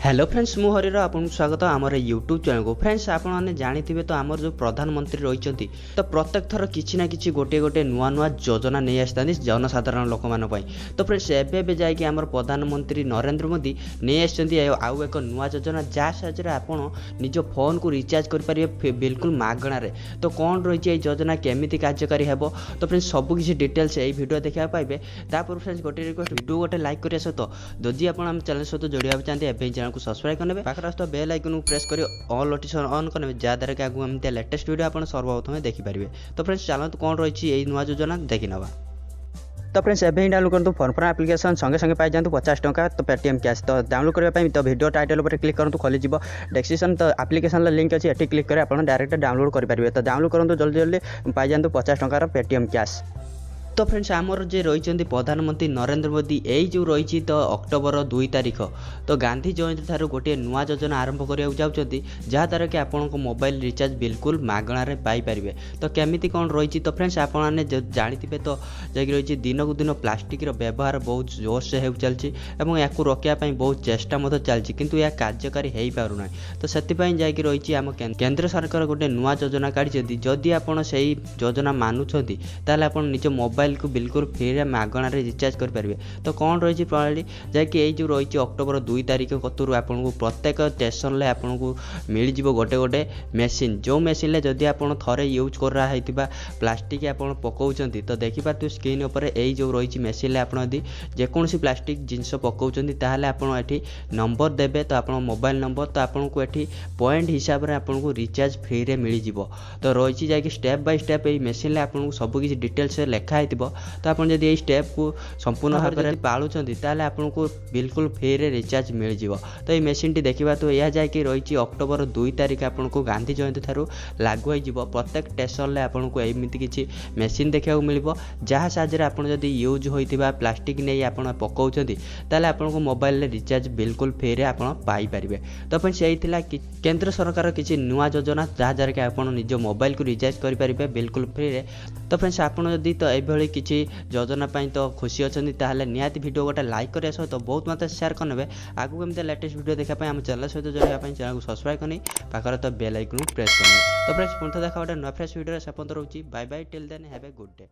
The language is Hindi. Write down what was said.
हेलो फ्रेंड्स मु हरिर आपन स्वागत आमर यूट्यूब चैनल को। फ्रेंड्स आपण मैंने जानी तो आमर जो प्रधानमंत्री रही तो प्रत्येक थर किसी ना कि गोटे गोटे नुआ नुआ योजना नहीं आसता जनसाधारण लोक मान। तो फ्रेंड्स एवं जाकि आमर प्रधानमंत्री नरेंद्र मोदी नहीं आउ एक नुआ योजना जहाँ साहाय्य आपड़ निज फोन को रिचार्ज करेंगे बिल्कुल मागणार। तो कौन रही योजना केमी कार्यकारी हे। तो फ्रेंड्स सबकि डिटेल्स यही वीडियो देखा पाइबे। तापर फ्रेंड्स गोटे रिक्वेस्ट वीडियो गोटे लाइक करिया सहित जदि आप चैनल सहित जोड़ा चाहते हैं चैनल को सब्सक्राइब करने पाखर आस बेल आइकन को प्रेस कर ऑल नोटिफिकेशन ऑन करने जहाँद्वारा कि आगे एमती लेटेस्ट वीडियो आप सर्वप्रथम देखिपारे। तो फ्रेंड्स चलते कौन रही नुआ योजना देखी नवा। तो फ्रेंड्स एवं ही डाउनलोड करूँ फोन एप्लिकेशन संगे संगे पाई जातु 50 टंका तो पेटीएम कैश। तो डाउनलोड करने तो वीडियो टाइटल पर क्लिक करूँ खोलीज डेस्क्रिप्शन तो एप्लिकेशन लिंक अच्छी ये क्लिक कर डायरेक्ट डाउनलोड करेंगे। तो डाउनलोड करूँ जल्दी जल्दी पाई जातु 50 टंकार पेटीएम कैश। तो फ्रेंड्स आमर जे रही प्रधानमंत्री नरेंद्र मोदी यही जो रही तो अक्टोबर 2 तारिख तो गांधी जयंती ठार गोटे नुआ योजना आरंभ करने जाऊँगी जहाँद्वारा कि आपण मोबाइल रिचार्ज बिल्कुल मागणार पाइपर। तो केमिति कौन रही तो फ्रेंड्स आपने जानी तो जैक रही दिन को दिन प्लास्टिक व्यवहार बहुत जोर से हो चलती या रोकने बहुत चेष्टा चलती किंतु यह कार्यकारी हो पारना। तो से रही आम केंद्र सरकार गोटे नुआ योजना काढ़ी जदि आपड़ से योजना मानुंट ताल आप निज मोबाइल को बिल्कुल फ्री मागणार रिचार्ज करेंगे। तो कौन रही प्रणाली जैकि यही जो रही अक्टोबर 2 तारिख कतरू आपको प्रत्येक स्टेशन में आपको मिल जाव गोटे गोटे मेसीन जो मेसीन जदि आप थे यूज कर रहा है प्लास्टिक आप पकाउं तो देखिपे स्क्रीन उपर यही जो रही मेसीन आप जेकोसी प्लास्टिक जिनस पकाउं ताहले आपड़ी नंबर देवे तो आप मोबाइल नंबर तो आपको ये पॉइंट हिसाब से आपको रिचार्ज फ्री रे मिल जाव। तो रही जाकि स्टेप बाय स्टेप ये मेसीन आपको सबकि डिटेल्स लिखाई तो आप जब ये स्टेप को संपूर्ण भाव में पालुंट ताल आपको बिल्कुल फ्री रे रिचार्ज मिल जाव। तो ये मेसीन टी देखा तो यह जाकि रही अक्टोबर 2 तारिख आपको गांधी जयंती ठार लागू हो प्रत्येक स्टेशन में आपको एमती किसी मेसीन देखा मिल जहाँ साहाय्य आप यूज होता प्लास्टिक नहीं आप पकाउं ताल आपको मोबाइल रिचार्ज बिल्कुल फ्री रे आप पाइपर। तो फ्रेंड्स यही केंद्र सरकार किसी नुआ योजना जहाँद्वारा कि आप निज मोबाइल को रिचार्ज करेंगे बिल्कुल फ्री रे। तो फ्रेंड्स आप जब तो ये किसी योजना तो खुशी अच्छा निहाती वीडियो गोटे लाइक करें सहित बहुत मात्रा शेयर करने आगू एमती लेटेस्ट वीडियो देखा आम चैनल सहित जोड़ाई चैनल को सब्सक्राइब करनी पाखर तो बेल आइकन प्रेस करनी। तो फ्रेंड्स पुनः देखा गोटे नुआ फ्रेश वीडियो से रोचे bye bye till then have a good day.